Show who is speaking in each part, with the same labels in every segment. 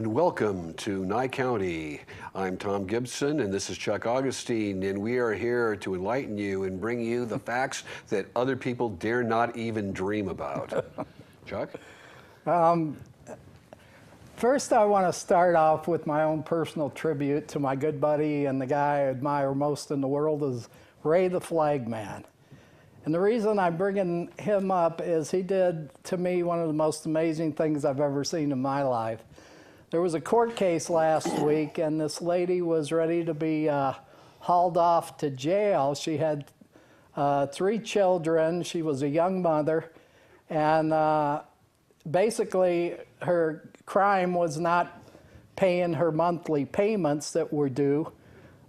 Speaker 1: and welcome to Nye County. I'm Tom Gibson, and this is Chuck Augustin, and we are here to enlighten you and bring you the facts that other people dare not even dream about. Chuck?
Speaker 2: First, I want to start off with my own personal tribute to my good buddy and the guy I admire most in the world is Ray the Flagman. And the reason I'm bringing him up is he did, to me, one of the most amazing things I've ever seen in my life. There was a court case last week, and this lady was ready to be hauled off to jail. She had 3 children. She was a young mother, and basically her crime was not paying her monthly payments that were due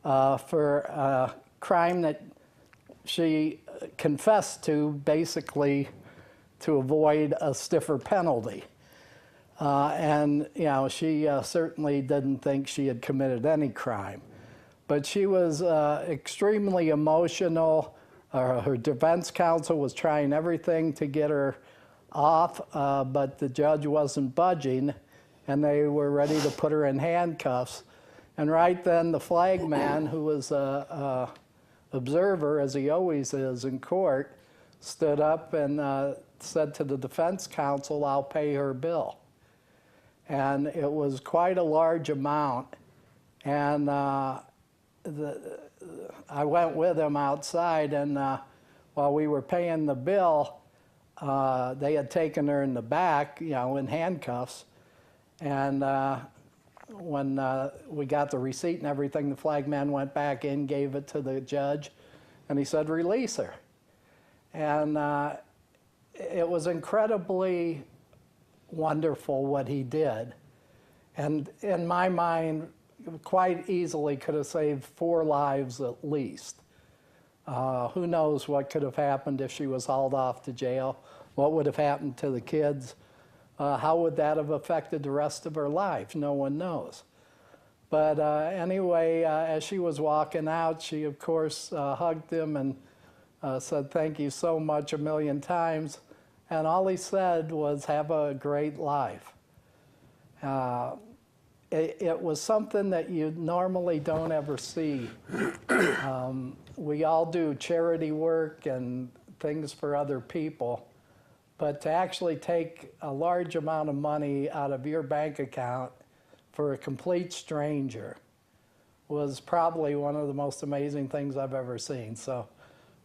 Speaker 2: for a crime that she confessed to, basically to avoid a stiffer penalty. And you know, she certainly didn't think she had committed any crime. But she was extremely emotional. Her defense counsel was trying everything to get her off, but the judge wasn't budging, and they were ready to put her in handcuffs. And right then, the flagman, who was a observer, as he always is in court, stood up and said to the defense counsel, "I'll pay her bill." And it was quite a large amount. And I went with him outside, and while we were paying the bill, they had taken her in the back, you know, in handcuffs. And when we got the receipt and everything, the flagman went back in, gave it to the judge, and he said, "Release her." And it was incredibly wonderful what he did. And in my mind, quite easily could have saved 4 lives at least. Who knows what could have happened if she was hauled off to jail? What would have happened to the kids? How would that have affected the rest of her life? No one knows. But anyway, as she was walking out, she, of course, hugged him and said, "Thank you so much," a million times. And all he said was, "Have a great life." It was something that you normally don't ever see. We all do charity work and things for other people. But to actually take a large amount of money out of your bank account for a complete stranger was probably one of the most amazing things I've ever seen. So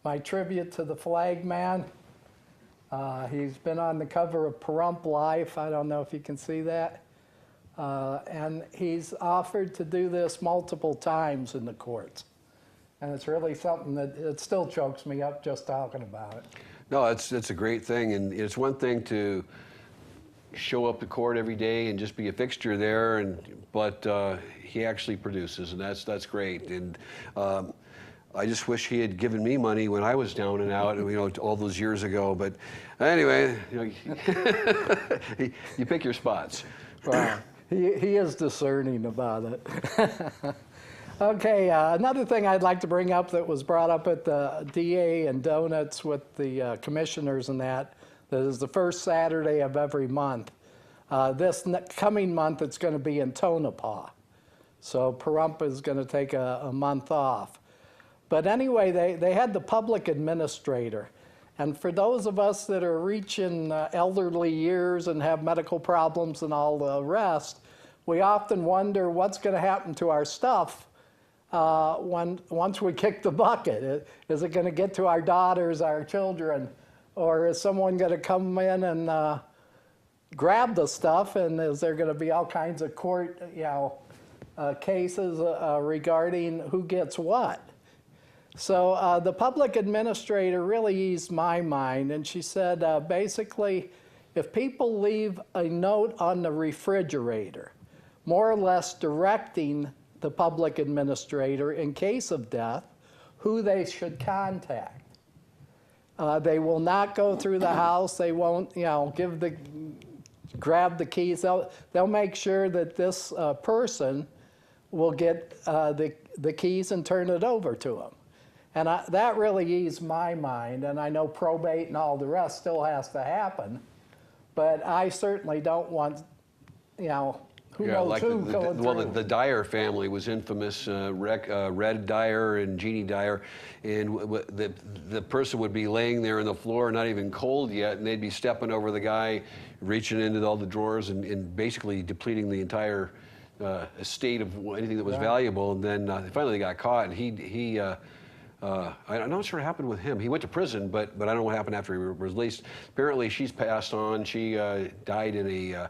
Speaker 2: my tribute to the flagman. He's been on the cover of Pahrump Life. I don't know if you can see that. And he's offered to do this multiple times in the courts. And it's really something that it still chokes me up just talking about it.
Speaker 1: No, it's a great thing, and it's one thing to show up to court every day and just be a fixture there, but he actually produces, and that's great. And I just wish he had given me money when I was down and out, you know, all those years ago. But anyway, you know, you pick your spots.
Speaker 2: Well, he is discerning about it. Okay, another thing I'd like to bring up that was brought up at the DA and Donuts with the commissioners and that is the first Saturday of every month. This coming month, it's going to be in Tonopah. So Pahrump is going to take a month off. But anyway, they had the public administrator. And for those of us that are reaching elderly years and have medical problems and all the rest, we often wonder what's going to happen to our stuff once we kick the bucket. Is it going to get to our daughters, our children, or is someone going to come in and grab the stuff? And is there going to be all kinds of court, you know, cases regarding who gets what? So the public administrator really eased my mind, and she said, basically, if people leave a note on the refrigerator, more or less directing the public administrator in case of death who they should contact. They will not go through the house. They won't, you know, grab the keys. They'll make sure that this person will get the keys and turn it over to them. And that really eased my mind. And I know probate and all the rest still has to happen, but I certainly don't want, you know, who
Speaker 1: Yeah,
Speaker 2: knows
Speaker 1: like
Speaker 2: who going
Speaker 1: well,
Speaker 2: through.
Speaker 1: the Dyer family was infamous, Red Dyer and Jeannie Dyer, and the person would be laying there on the floor, not even cold yet, and they'd be stepping over the guy, reaching into all the drawers, and basically depleting the entire estate of anything that was valuable. And then finally they got caught, and I'm not sure what happened with him. He went to prison, but I don't know what happened after he was released. Apparently, she's passed on. She died in a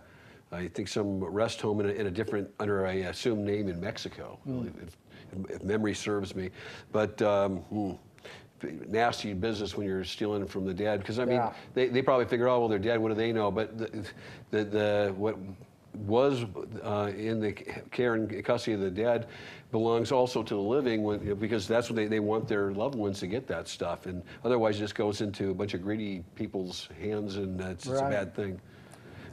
Speaker 1: I think some rest home in a different, under a assumed name in Mexico, if memory serves me. But nasty business when you're stealing from the dead, because I mean, they probably figure, oh well, they're dead. What do they know? But what was in the care and custody of the dead belongs also to the living, because that's what they want their loved ones to get that stuff, and otherwise it just goes into a bunch of greedy people's hands, and it's a bad thing.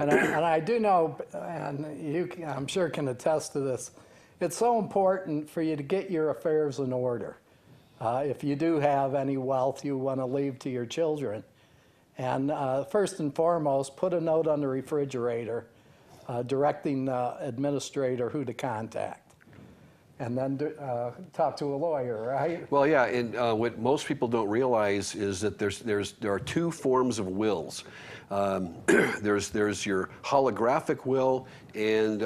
Speaker 2: And I do know, and you, I'm sure, can attest to this, it's so important for you to get your affairs in order. If you do have any wealth you want to leave to your children. And first and foremost, put a note on the refrigerator directing the administrator who to contact. And then talk to a lawyer, right?
Speaker 1: Well, yeah, and what most people don't realize is that there are two forms of wills. There's your holographic will, and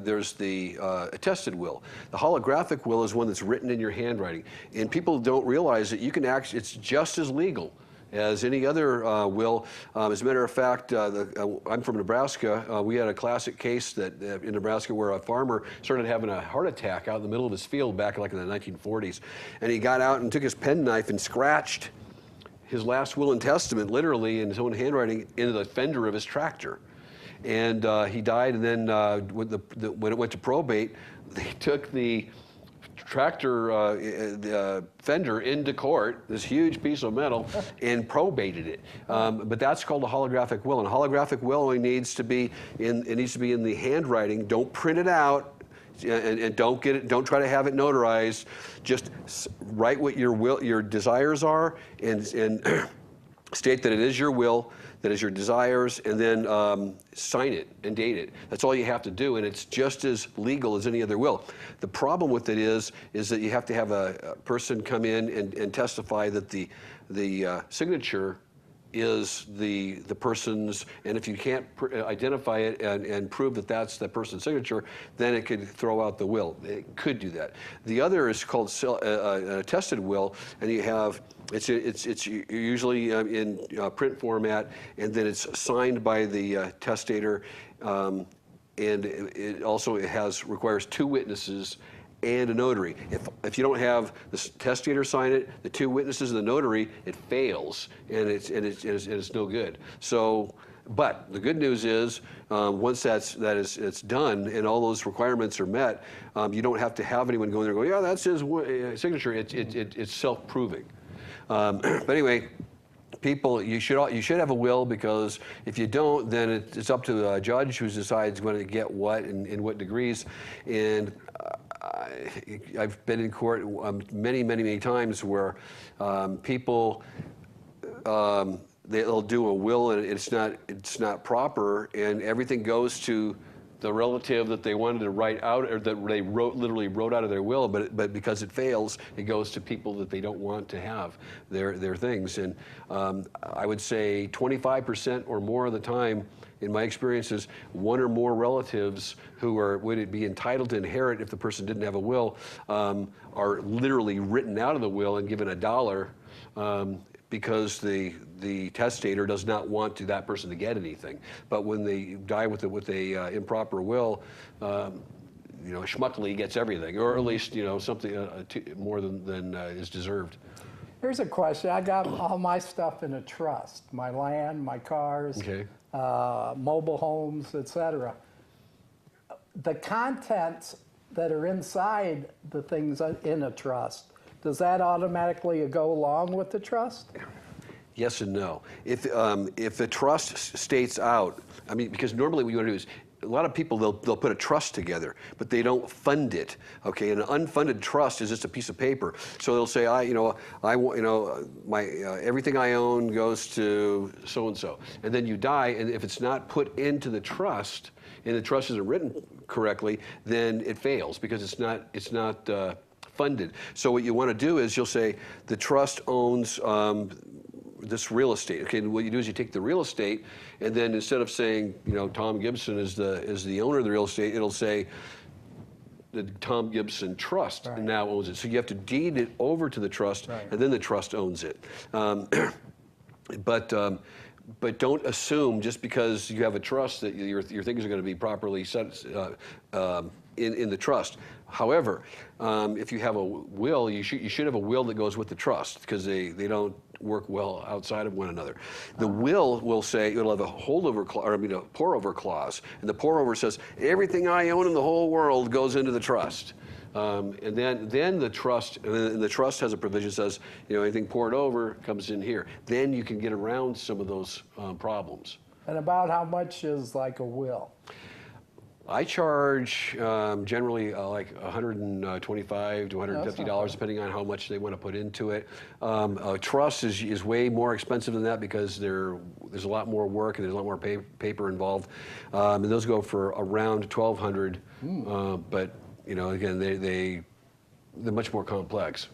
Speaker 1: there's the attested will. The holographic will is one that's written in your handwriting, and people don't realize that you can actually, it's just as legal as any other will. As a matter of fact, I'm from Nebraska. We had a classic case that in Nebraska where a farmer started having a heart attack out in the middle of his field back like in the 1940s. And he got out and took his penknife and scratched his last will and testament, literally in his own handwriting, into the fender of his tractor. And he died, and then when it went to probate, they took the tractor fender into court, this huge piece of metal, and probated it. But that's called a holographic will. And a holographic will only needs to be in the handwriting. Don't print it out, and don't try to have it notarized. Just write what your desires are, and state that it is your will, that is your desires, and then sign it and date it. That's all you have to do, and it's just as legal as any other will. The problem with it is that you have to have a person come in and testify that the signature is the person's, and if you can't identify it and prove that that's the person's signature, then it could throw out the will. It could do that. The other is called an attested will, and you have, it's usually in print format, and then it's signed by the testator, and it also requires two witnesses and a notary. If you don't have the testator sign it, the two witnesses and the notary, it fails, and it's no good. So, but the good news is, once it's done and all those requirements are met, you don't have to have anyone going there and go, yeah, that's his signature. It's self-proving. But anyway, people, you should have a will, because if you don't, then it's up to the judge who decides when to get what and in what degrees. And I've been in court many times where people they'll do a will and it's not proper, and everything goes to the relative that they wanted to write out, or that they literally wrote out of their will, but because it fails, it goes to people that they don't want to have their things. And I would say 25% or more of the time, in my experiences, one or more relatives who would be entitled to inherit if the person didn't have a will, are literally written out of the will and given $1, because the testator does not want that person to get anything. But when they die with a improper will, Schmuckley gets everything, or at least something more than is deserved.
Speaker 2: Here's a question. I got all my stuff in a trust: my land, my cars, mobile homes, etc. The contents that are inside the things in a trust, does that automatically go along with the trust?
Speaker 1: Yes and no. If the trust states out, I mean, because normally what you want to do is, a lot of people, they'll put a trust together, but they don't fund it. Okay, an unfunded trust is just a piece of paper. So they'll say, everything I own goes to so and so, and then you die, and if it's not put into the trust, and the trust isn't written correctly, then it fails because it's not funded. So what you want to do is you'll say the trust owns this real estate. Okay, and what you do is you take the real estate, and then instead of saying, Tom Gibson is the owner of the real estate, it'll say the Tom Gibson Trust now owns it. So you have to deed it over to the trust, and then the trust owns it. But don't assume just because you have a trust that your things are going to be properly set in the trust. However, if you have a will, you should have a will that goes with the trust, because they don't work well outside of one another. The will say, it'll have a holdover clause, or a pour-over clause, and the pour-over says everything I own in the whole world goes into the trust. And then the trust, and the trust has a provision that says, anything poured over comes in here. Then you can get around some of those problems.
Speaker 2: And about how much is like a will?
Speaker 1: I charge generally like $125 to $150, depending on how much they want to put into it. A trust is way more expensive than that because there's a lot more work and there's a lot more paper involved. And those go for around $1,200, but again, they're much more complex.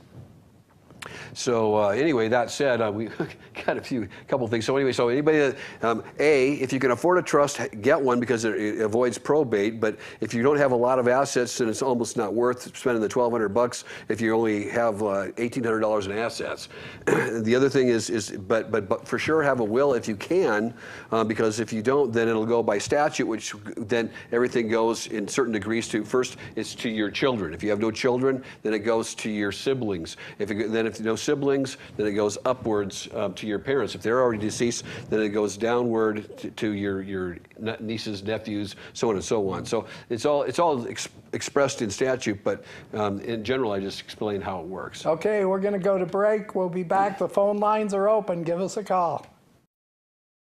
Speaker 1: So anyway, that said, we got a couple things. So anyway, anybody that, if you can afford a trust, get one because it avoids probate. But if you don't have a lot of assets, then it's almost not worth spending the $1,200 if you only have $1,800 in assets. The other thing but for sure have a will if you can, because if you don't, then it'll go by statute, which then everything goes in certain degrees to, first it's to your children. If you have no children, then it goes to your siblings. If no siblings, then it goes upwards to your parents. If they're already deceased, then it goes downward to your nieces, nephews, so on and so on. So it's all expressed in statute, but in general, I just explained how it works.
Speaker 2: Okay, we're going to go to break. We'll be back. The phone lines are open. Give us a call.